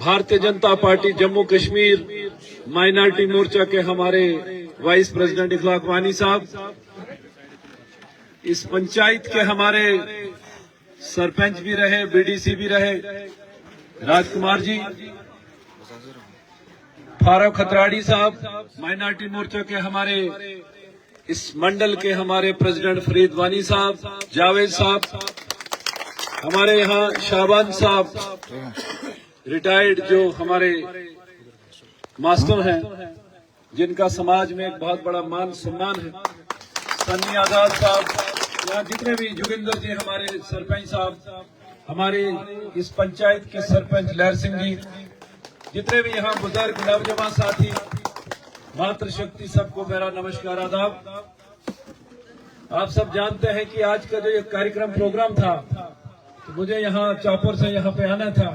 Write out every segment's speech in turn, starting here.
Bharatiya Janata party Jammu Kashmir minority मोर्चा के हमारे vice president इखलाक वानी साहब, इस पंचायत के हमारे सरपंच भी रहे, बीडीसी भी रहे राजकुमार जी, फारूक खतराड़ी साहब, माइनॉरिटी मोर्चा के हमारे इस मंडल के हमारे प्रेसिडेंट फरीद वानी साहब, जावेद साहब, हमारे यहाँ शाबान साहब रिटायर्ड जो हमारे मास्टर हैं, जिनका समाज में एक बहुत बड़ा मान सम्मान है, सन्नी आजाद साहब, यहाँ जितने भी जोगिंदर जी हमारे सरपंच साहब, हमारे इस पंचायत के सरपंच लहर सिंह जी, जितने भी यहाँ बुजुर्ग नौजवान साथी, मातृशक्ति, सबको मेरा नमस्कार आदाब। आप सब जानते हैं कि आज का जो ये कार्यक्रम प्रोग्राम था, तो मुझे यहाँ चौपर से यहाँ पे आना था,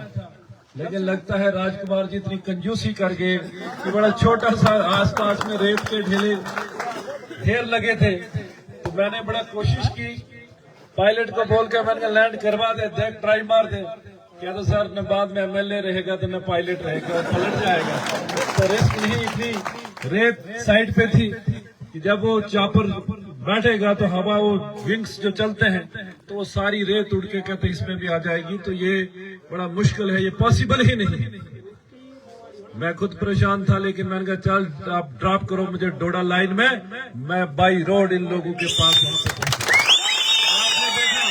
लेकिन लगता है राजकुमार जी इतनी कंजूसी कर गए कि बड़ा छोटा सा आसपास में रेत के ढेर लगे थे। तो मैंने बड़ा कोशिश की, पायलट को बोल के मैंने लैंड करवा दे, देख ट्राई मार दे। क्या तो सर न बाद में एमएलए रहेगा तो न पायलट रहेगा, पलट जाएगा। तो रिस्क नहीं, इतनी रेत साइड पे थी कि जब वो चॉपर बैठेगा तो हवा, वो विंग्स जो चलते हैं, तो वो सारी रेत उड़ के कहते इसमें भी आ जाएगी। तो ये बड़ा मुश्किल है, ये पॉसिबल ही नहीं। मैं खुद परेशान था, लेकिन मैंने कहा चल आप ड्रॉप करो मुझे डोडा लाइन में, मैं बाई रोड इन लोगों के पास वहां से आपने देखा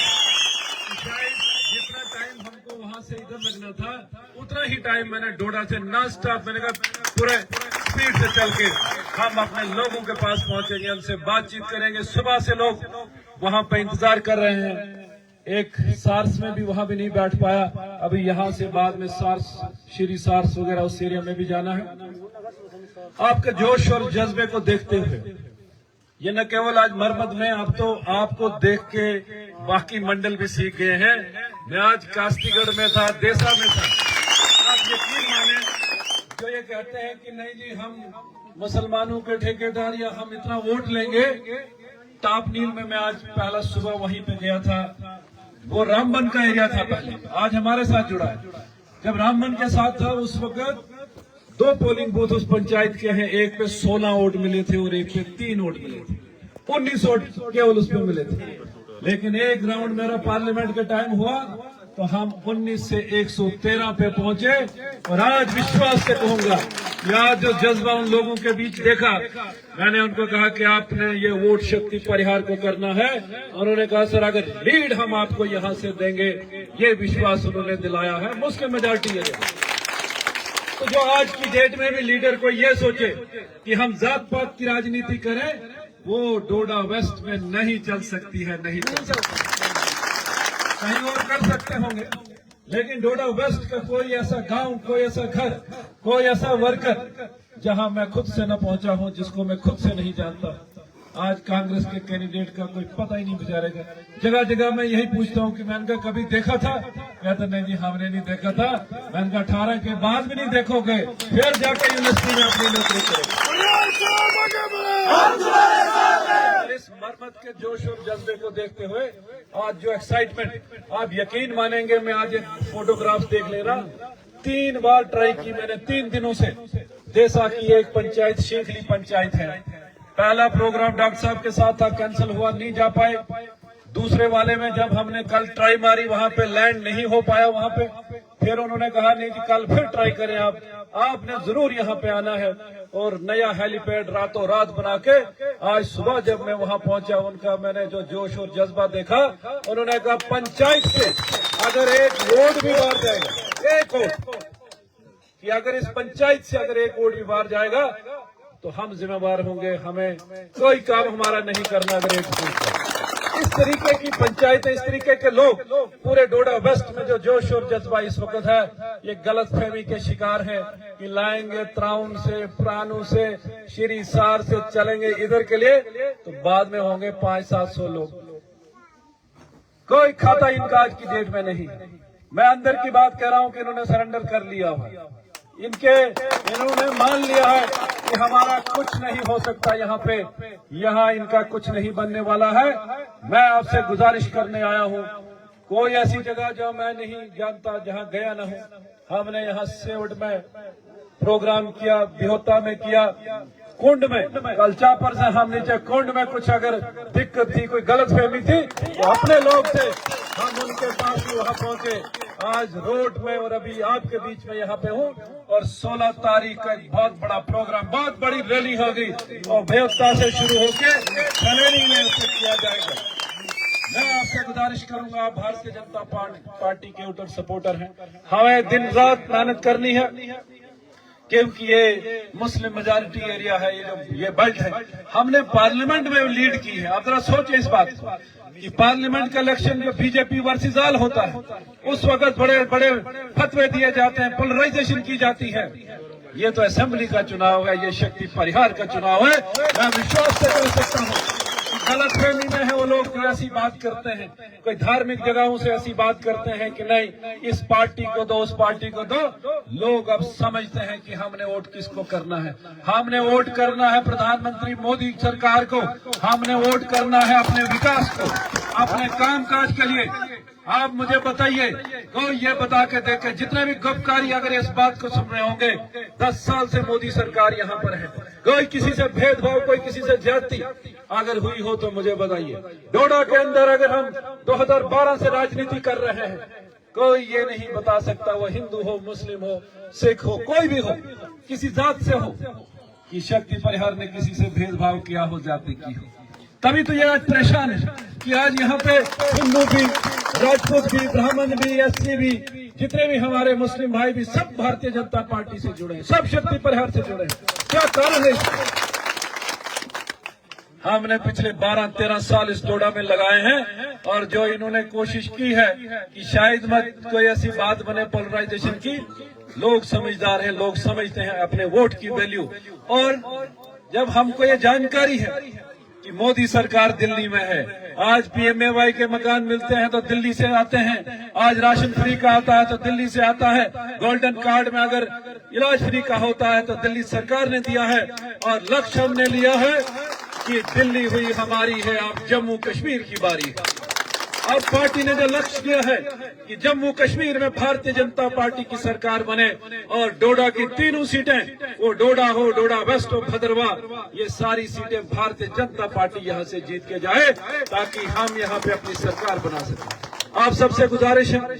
शायद जितना टाइम हमको वहां से इधर लगना था, उतना ही टाइम मैंने डोडा से नॉन स्टॉप, मैंने कहा पूरे स्पीड से चल के हम अपने लोगों के पास पहुंचेंगे, उनसे बातचीत करेंगे। सुबह से लोग वहां पे इंतजार कर रहे हैं। एक सार्स में भी वहां भी नहीं बैठ पाया, अभी यहाँ से बाद में सार्स, श्री सार्स वगैरह उस एरिया में भी जाना है। आपके जोश और जज्बे को देखते हुए, ये न केवल आज मरमत में, अब तो आपको देख के बाकी मंडल भी सीख गए हैं। मैं आज कास्तीगढ़ में था, देसा में था। आप यकीन माने, जो ये कहते हैं कि नहीं जी हम मुसलमानों के ठेकेदार या हम इतना वोट लेंगे, टॉप नील में मैं आज पहला सुबह वहीं पे गया था। वो रामबन का एरिया था पहले, आज हमारे साथ जुड़ा है। जब रामबन के साथ था उस वक्त 2 पोलिंग बूथ उस पंचायत के हैं, एक पे 16 वोट मिले थे और एक पे 3 वोट मिले थे, 19 वोट केवल उस पे मिले थे। लेकिन एक राउंड मेरा पार्लियामेंट का टाइम हुआ तो हम 19 से 113 पे पहुंचे। और आज विश्वास से कहूंगा, आज जो जज्बा उन लोगों के बीच देखा, मैंने उनको कहा कि आपने ये वोट शक्ति परिहार को करना है। उन्होंने कहा सर अगर लीड हम आपको यहाँ से देंगे, ये विश्वास उन्होंने दिलाया है, मुस्लिम मेजॉरिटी है। तो जो आज की डेट में भी लीडर को ये सोचे कि हम जात पात की राजनीति करें, वो डोडा वेस्ट में नहीं चल सकती है, नहीं चल सकती। कहीं और कर सकते होंगे, लेकिन डोडा वेस्ट का कोई ऐसा गांव, कोई ऐसा घर, कोई ऐसा वर्कर जहां मैं खुद से न पहुंचा हूं, जिसको मैं खुद से नहीं जानता। आज कांग्रेस के कैंडिडेट का कोई पता ही नहीं बेचारे का। जगह जगह मैं यही पूछता हूं कि मैंने कहा कभी देखा था? कहते नहीं जी हमने नहीं देखा था। मैंने कहा 18 के बाद भी नहीं देखोगे, फिर जाकर यूनिवर्सिटी में अपनी नौकरी करोगे। इस मरमत के जोश और जज्बे को देखते हुए आज जो एक्साइटमेंट, आप यकीन मानेंगे, मैं आज एक फोटोग्राफ देख ले रहा, 3 बार ट्राई की मैंने 3 दिनों से। देसा की एक पंचायत शेखली पंचायत है, पहला प्रोग्राम डॉक्टर साहब के साथ था, कैंसिल हुआ, नहीं जा पाए। दूसरे वाले में जब हमने कल ट्राई मारी, वहां पे लैंड नहीं हो पाया वहां पे, फिर उन्होंने कहा नहीं जी कल फिर ट्राई करें, आपने जरूर यहाँ पे आना है। और नया हेलीपैड रातों रात बना के आज सुबह जब मैं वहां पहुंचा, उनका मैंने जो जोश और जज्बा देखा, उन्होंने कहा पंचायत से अगर एक वोट भी बाहर जाएगा, एक वोट, कि अगर इस पंचायत से अगर एक वोट भी बाहर जाएगा तो हम जिम्मेवार होंगे, हमें कोई काम हमारा नहीं करना अगर एक वोट। इस तरीके की पंचायतें, इस तरीके के लोग पूरे डोडा वेस्ट में जो जोश और जज्बा इस वक्त है, ये गलत फहमी के शिकार है कि लाएंगे त्राउन से, प्राणु से, श्री सार से चलेंगे इधर के लिए, तो बाद में होंगे 500-700 लोग। कोई खाता इनका आज की डेट में नहीं। मैं अंदर की बात कह रहा हूं कि इन्होंने सरेंडर कर लिया है, इन्होंने मान लिया है कि हमारा कुछ नहीं हो सकता यहाँ पे, यहाँ इनका कुछ नहीं बनने वाला है। मैं आपसे गुजारिश करने आया हूँ कोई ऐसी जगह जो मैं नहीं जानता जहाँ गया न हूँ। हमने यहाँ सेवट में प्रोग्राम किया, बिहोता में किया, कुंड में, कल चापर से हम नीचे कुंड में कुछ अगर दिक्कत थी, कोई गलतफहमी थी तो अपने लोग थे, हम उनके पास वहां पहुंचे। आज रोड में और अभी आपके बीच में यहाँ पे हूँ और 16 तारीख का एक बहुत बड़ा प्रोग्राम, बहुत बड़ी रैली होगी और बेवता से शुरू होकर खलेरी में उसे किया जाएगा। मैं आपसे गुजारिश करूंगा, आप भारतीय जनता पार्टी के उटर सपोर्टर हैं, हमें दिन रात मेहनत करनी है क्योंकि ये मुस्लिम मेजॉरिटी एरिया है, ये बेल्ट है। हमने पार्लियामेंट में लीड की है। आप जरा सोचिए इस बात कि पार्लियामेंट का इलेक्शन जो बीजेपी वर्सेस ऑल होता है, उस वक्त बड़े बड़े फतवे दिए जाते हैं, पोलराइजेशन की जाती है। ये तो असेंबली का चुनाव है, ये शक्ति परिहार का चुनाव है। मैं विश्वास से कह सकता हूँ गलतफहमी में है वो लोग जो ऐसी बात करते हैं, कोई धार्मिक जगहों से ऐसी बात करते हैं कि नहीं इस पार्टी को दो, उस पार्टी को दो। लोग अब समझते हैं कि हमने वोट किसको करना है। हमने वोट करना है प्रधानमंत्री मोदी सरकार को, हमने वोट करना है अपने विकास को, अपने कामकाज के लिए। आप मुझे बताइए, कोई ये बता के देखे, जितने भी गपकारी अगर इस बात को सुन रहे होंगे, 10 साल से मोदी सरकार यहाँ पर है, कोई किसी से भेदभाव, कोई किसी से ज्यादती अगर हुई हो तो मुझे बताइए। डोडा के अंदर अगर हम 2012 से राजनीति कर रहे हैं, कोई ये नहीं बता सकता, वो हिंदू हो, मुस्लिम हो, सिख हो, कोई भी हो, किसी जात से हो, कि शक्ति परिहार ने किसी से भेदभाव किया हो, जाति की हो। तभी तो ये आज परेशान है कि आज यहाँ पे हिंदू भी, राजपूत भी, ब्राह्मण भी, एससी भी, जितने भी हमारे मुस्लिम भाई भी, सब भारतीय जनता पार्टी से जुड़े हैं, सब शक्ति परिहार से जुड़े हैं। क्या कारण है? हमने पिछले 12-13 साल इस डोडा में लगाए हैं और जो इन्होंने कोशिश की है कि शायद मत कोई ऐसी बात बने पोलराइजेशन की, लोग समझदार हैं, लोग समझते हैं अपने वोट की वैल्यू। और जब हमको ये जानकारी है कि मोदी सरकार दिल्ली में है, आज पीएमएवाई के मकान मिलते हैं तो दिल्ली से आते हैं, आज राशन फ्री का आता है तो दिल्ली से आता है, गोल्डन कार्ड में अगर इलाज फ्री का होता है तो दिल्ली सरकार ने दिया है। और लक्ष्य हमने लिया है कि दिल्ली हुई हमारी है, अब जम्मू कश्मीर की बारी है। अब पार्टी ने जो लक्ष्य दिया है कि जम्मू कश्मीर में भारतीय जनता पार्टी की सरकार बने और डोडा की तीनों सीटें, वो डोडा हो, डोडा वेस्ट हो, भद्रवा, ये सारी सीटें भारतीय जनता पार्टी यहाँ से जीत के जाए ताकि हम यहाँ पे अपनी सरकार बना सकें। आप सबसे गुजारिश है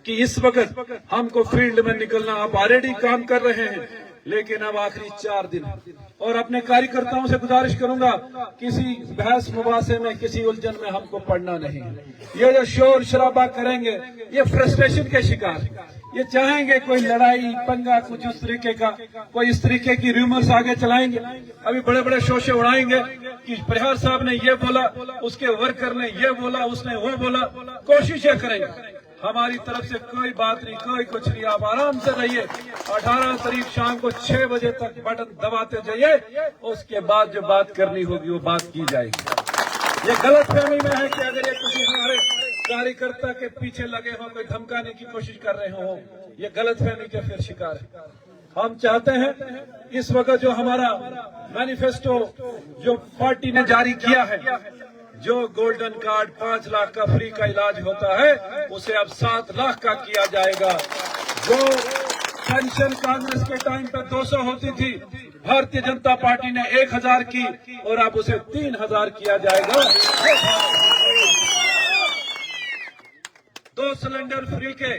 कि इस वक्त हमको फील्ड में निकलना, आप ऑलरेडी काम कर रहे हैं, लेकिन अब आखिरी 4 दिन और अपने कार्यकर्ताओं से गुजारिश करूंगा, किसी बहस मुबासे में, किसी उलझन में हमको पड़ना नहीं। ये जो शोर शराबा करेंगे, ये फ्रस्ट्रेशन के शिकार, ये चाहेंगे कोई लड़ाई पंगा, कुछ उस तरीके का, कोई इस तरीके की रूमर्स आगे चलाएंगे, अभी बड़े बड़े शोशे उड़ाएंगे कि परिहार साहब ने ये बोला, उसके वर्कर ने ये बोला, उसने वो बोला। कोशिशें करेंगे, हमारी तरफ से कोई बात नहीं, कोई कुछ नहीं, आप आराम से रहिए। 18 तारीख शाम को 6 बजे तक बटन दबाते जाइए, उसके बाद जो बात करनी होगी वो बात की जाएगी। ये गलतफहमी में है कि अगर ये किसी हमारे कार्यकर्ता के पीछे लगे हो, कोई धमकाने की कोशिश कर रहे हो, ये गलतफहमी के फिर शिकार है। हम चाहते हैं इस वक्त जो हमारा मैनिफेस्टो जो पार्टी ने जारी किया है, जो गोल्डन कार्ड 5 लाख का फ्री का इलाज होता है, उसे अब 7 लाख का किया जाएगा। जो पेंशन कांग्रेस के टाइम पे 200 होती थी, भारतीय जनता पार्टी ने 1000 की और अब उसे 3000 किया जाएगा। 2 सिलेंडर फ्री के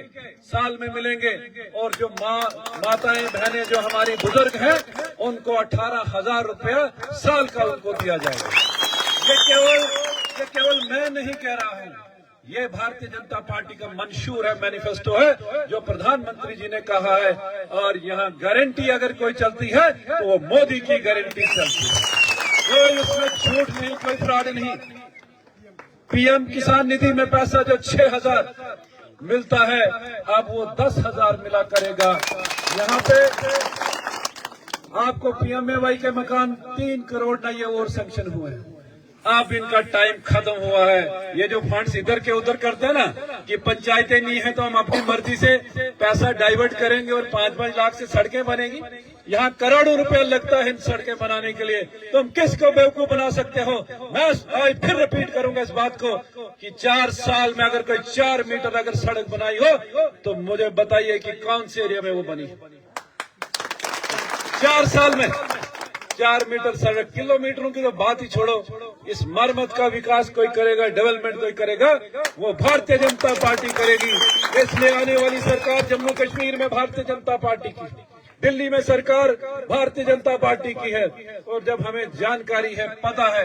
साल में मिलेंगे और जो माताएं बहनें जो हमारी बुजुर्ग हैं, उनको 18,000 रुपया साल का उनको दिया जाएगा। ये केवल मैं नहीं कह रहा हूं, ये भारतीय जनता पार्टी का मंशूर है, मैनिफेस्टो है, जो प्रधानमंत्री जी ने कहा है। और यहाँ गारंटी अगर कोई चलती है तो वो मोदी की गारंटी चलती है, कोई उसमें छूट नहीं, कोई फ्रॉड नहीं। पीएम किसान निधि में पैसा जो 6,000 मिलता है, अब वो 10,000 मिला करेगा। यहाँ पे आपको पीएमएवाई के मकान 3 करोड़ ना ये और सैंक्शन हुए हैं। अब इनका टाइम खत्म हुआ है। ये जो फंड्स इधर के उधर करते हैं ना कि पंचायतें नहीं है तो हम अपनी मर्जी से पैसा डाइवर्ट करेंगे और 5-5 लाख से सड़कें बनेगी। यहाँ करोड़ों रुपया लगता है इन सड़कें बनाने के लिए। तुम किसको बेवकूफ बना सकते हो? मैं फिर रिपीट करूंगा इस बात को कि 4 साल में अगर कोई 4 मीटर अगर सड़क बनाई हो तो मुझे बताइए कि कौन से एरिया में वो बनी। 4 साल में 4 मीटर सड़क। किलोमीटरों की तो बात ही छोड़ो। इस मरम्मत का विकास कोई करेगा, डेवलपमेंट कोई करेगा, वो भारतीय जनता पार्टी करेगी। इसलिए आने वाली सरकार जम्मू कश्मीर में भारतीय जनता पार्टी की, दिल्ली में सरकार भारतीय जनता पार्टी की है। और जब हमें जानकारी है, पता है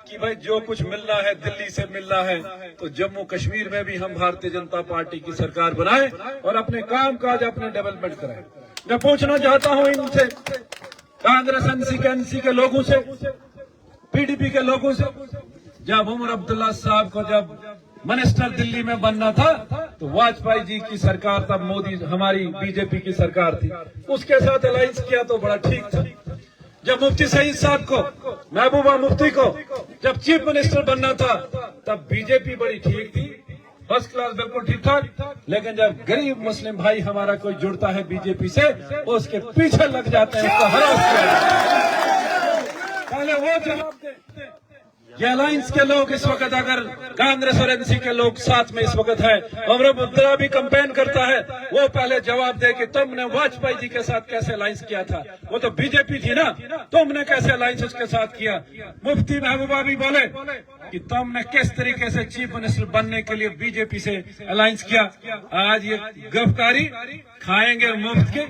कि भाई जो कुछ मिलना है दिल्ली से मिलना है, तो जम्मू कश्मीर में भी हम भारतीय जनता पार्टी की सरकार बनाए और अपने काम काज, अपने डेवलपमेंट कराए। मैं पूछना चाहता हूं इनसे, कांग्रेस एनसी के लोगों से, पीडीपी के लोगों से, जब उमर अब्दुल्ला साहब को जब मिनिस्टर दिल्ली में बनना था तो वाजपेयी जी की सरकार, तब मोदी हमारी बीजेपी की सरकार थी, उसके साथ अलायंस किया तो बड़ा ठीक था। जब मुफ्ती सईद साहब को, महबूबा मुफ्ती को जब चीफ मिनिस्टर बनना था तब बीजेपी बड़ी ठीक थी, फर्स्ट क्लास, बिल्कुल ठीक ठाक। लेकिन जब गरीब मुस्लिम भाई हमारा कोई जुड़ता है बीजेपी से, उसके पीछे लग जाते हैं, उसको हरास पहले वो जवाब दे। ये अलायंस के लोग इस वक्त, अगर कांग्रेस और एनसी के लोग साथ में इस वक्त है, उमर अब्दुल्ला भी कैंपेन करता है, वो पहले जवाब दे कि तुमने वाजपेयी जी के साथ कैसे अलायंस किया था। वो तो बीजेपी थी ना, तुमने कैसे अलायंस उसके साथ किया। मुफ्ती महबूबा भी बोले कि तुमने किस तरीके से चीफ मिनिस्टर बनने के लिए बीजेपी से अलायंस किया। आज ये गिरफ्तारी खाएंगे मुफ्त के,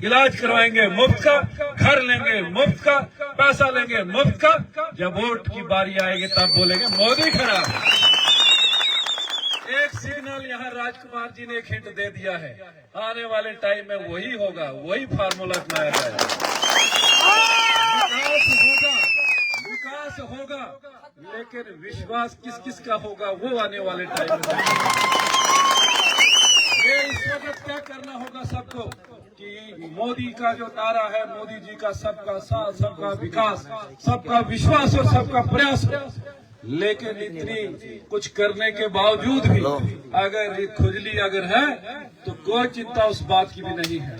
इलाज करवाएंगे मुफ्त का, घर लेंगे मुफ्त का, पैसा लेंगे मुफ्त का। जब वोट की बारी आएगी तब बोलेंगे मोदी खराब। एक सिग्नल यहाँ राजकुमार जी ने एक हिंट दे दिया है, आने वाले टाइम में वही होगा, वही फार्मूला अपनाया जाएगा। विकास होगा, लेकिन विश्वास किस किस का होगा वो आने वाले टाइम में। ये इस वक्त क्या करना होगा सबको कि मोदी का जो नारा है, मोदी जी का सबका साथ, सबका विकास, सबका विश्वास और सबका प्रयास, लेकिन इतनी कुछ करने के बावजूद भी अगर ये खुजली अगर है तो कोई चिंता उस बात की भी नहीं है।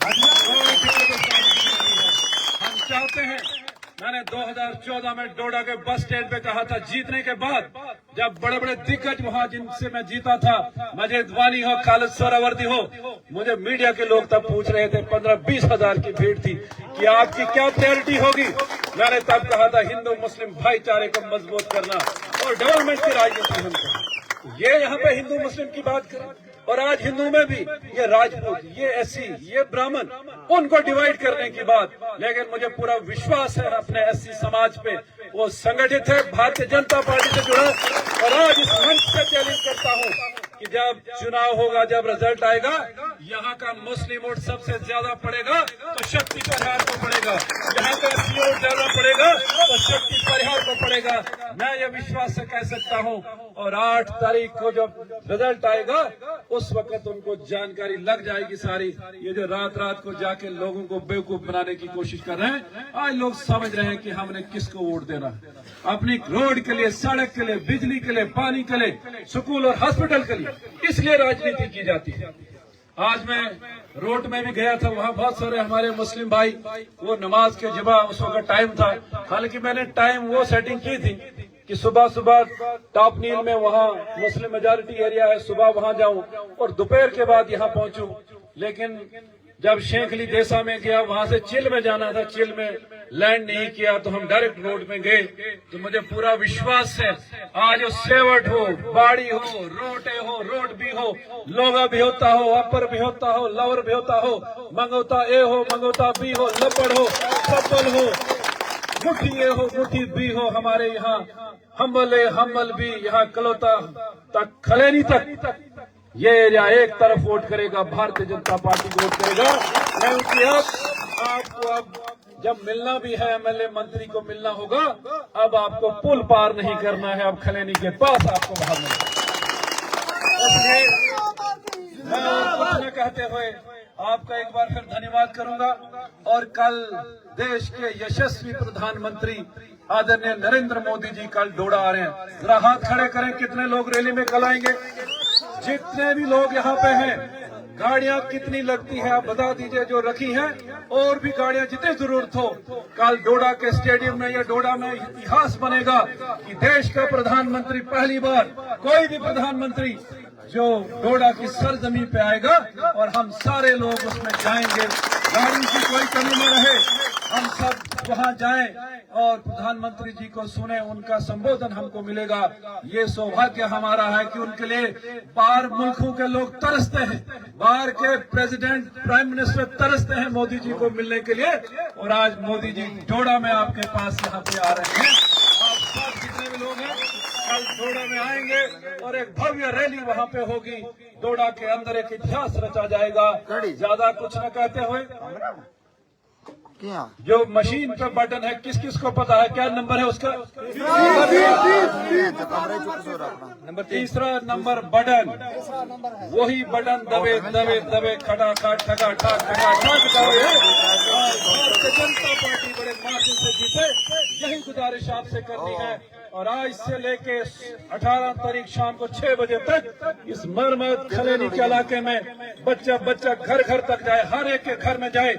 हम चाहते हैं, मैंने 2014 में डोडा के बस स्टैंड पे कहा था, जीतने के बाद जब बड़े बड़े दिग्गज वहां जिनसे मैं जीता था, मजीद वानी हो, खालिद सोहरावर्दी हो, मुझे मीडिया के लोग तब पूछ रहे थे, 15-20 हजार की भीड़ थी कि आपकी क्या प्रायोरिटी होगी। मैंने तब कहा था हिंदू मुस्लिम भाईचारे को मजबूत करना और डेवलपमेंट की राजनीति हमको। ये यहाँ पे हिंदू मुस्लिम की बात करें, और आज हिंदू में भी ये राजपूत, ये एससी, ये ब्राह्मण, उनको डिवाइड करने की बात। लेकिन मुझे पूरा विश्वास है अपने एससी समाज पे, वो संगठित है, भारतीय जनता पार्टी से जुड़ा। और आज इस मंच से चैलेंज करता हूँ कि जब चुनाव होगा, जब रिजल्ट आएगा, यहाँ का मुस्लिम वोट सबसे ज्यादा पड़ेगा तो शक्ति परिहार को पड़ेगा, यहाँ का एससी वोट ज्यादा पड़ेगा तो शक्ति परिहार को पड़ेगा। मैं ये विश्वास से कह सकता हूँ। और 8 तारीख को जब रिजल्ट आएगा उस वक्त उनको जानकारी लग जाएगी सारी। ये जो रात रात को जाके लोगों को बेवकूफ बनाने की कोशिश कर रहे हैं, आज लोग समझ रहे हैं कि हमने किसको वोट देना। अपनी रोड के लिए, सड़क के लिए, बिजली के लिए, पानी के लिए, स्कूल और हॉस्पिटल के लिए, इसलिए राजनीति की जाती है। आज मैं रोड में भी गया था, वहाँ बहुत सारे हमारे मुस्लिम भाई, वो नमाज के जुमा उस वक्त टाइम था, हालांकि मैंने टाइम वो सेटिंग की थी कि सुबह सुबह टॉप नील में वहाँ मुस्लिम मेजॉरिटी एरिया है, सुबह वहाँ जाऊं और दोपहर के बाद यहाँ पहुंचूं। लेकिन जब शेख अली देसा में गया, वहां से चिल में जाना था, चिल में लैंड नहीं किया तो हम डायरेक्ट रोड में गए। तो मुझे पूरा विश्वास है आज सेवट हो, बाड़ी हो, रोटे हो, रोड भी हो, लोगा भी होता हो, अपर भी होता हो, लवर भी होता हो, मंगोता ए हो, मंगोता बी हो, लपड़ हो, सब्बल हो, मुठी ए हो, मुठी बी हो, हमारे यहाँ हमल भी, यहाँ कलोता तक, खलेनी तक ये एरिया एक तरफ वोट करेगा, भारतीय जनता पार्टी को वोट करेगा। मैं उनकी आपको अब जब मिलना भी है, एमएलए मंत्री को मिलना होगा, अब आपको पुल पार नहीं करना है, अब खलेनी के पास आपको बाहर मिलना। कुछ न कहते हुए आपका एक बार फिर धन्यवाद करूंगा। और कल देश के यशस्वी प्रधानमंत्री आदरणीय नरेंद्र मोदी जी कल डोडा आ रहे हैं। जरा हाथ खड़े करें, कितने लोग रैली में कल आएंगे? जितने भी लोग यहाँ पे हैं, गाड़ियां कितनी लगती है आप बता दीजिए जो रखी हैं, और भी गाड़ियां जितनी जरूरत हो। कल डोडा के स्टेडियम में या डोडा में इतिहास बनेगा कि देश का प्रधानमंत्री पहली बार, कोई भी प्रधानमंत्री जो डोडा की सरजमी पे आएगा और हम सारे लोग उसमें जाएंगे। गाड़ी की कोई कमी न रहे, हम सब वहां जाएं और प्रधानमंत्री जी को सुने, उनका संबोधन हमको मिलेगा। ये सौभाग्य हमारा है कि उनके लिए बाहर मुल्कों के लोग तरसते हैं, बाहर के प्रेसिडेंट, प्राइम मिनिस्टर तरसते हैं मोदी जी को मिलने के लिए, और आज मोदी जी डोडा में आपके पास यहाँ पे आ रहे हैं। आप सब जितने भी लोग हैं कल डोडा में आएंगे और एक भव्य रैली वहाँ पे होगी। डोडा के अंदर एक इतिहास रचा जाएगा। ज्यादा कुछ न कहते हुए, जो मशीन पे बटन है, किस किस को पता है क्या नंबर है उसका? नंबर तीसरा नंबर बटन, वही बटन दबे दबे दबे खड़ा खट ठगा ठग ठगा ठग दबे। भारतीय जनता पार्टी बड़े मार्जिन से जीते, यही गुजारिश आपसे करनी है। और आज से लेके 18 तारीख शाम को 6 बजे तक इस मरमत खलेनी के इलाके में बच्चा बच्चा घर घर तक जाए, हर एक के घर में जाए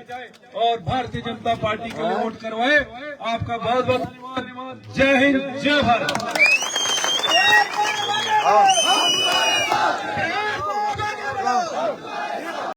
और भारतीय जनता पार्टी के लिए वोट करवाए। आपका बहुत बहुत धन्यवाद। जय हिंद, जय भारत।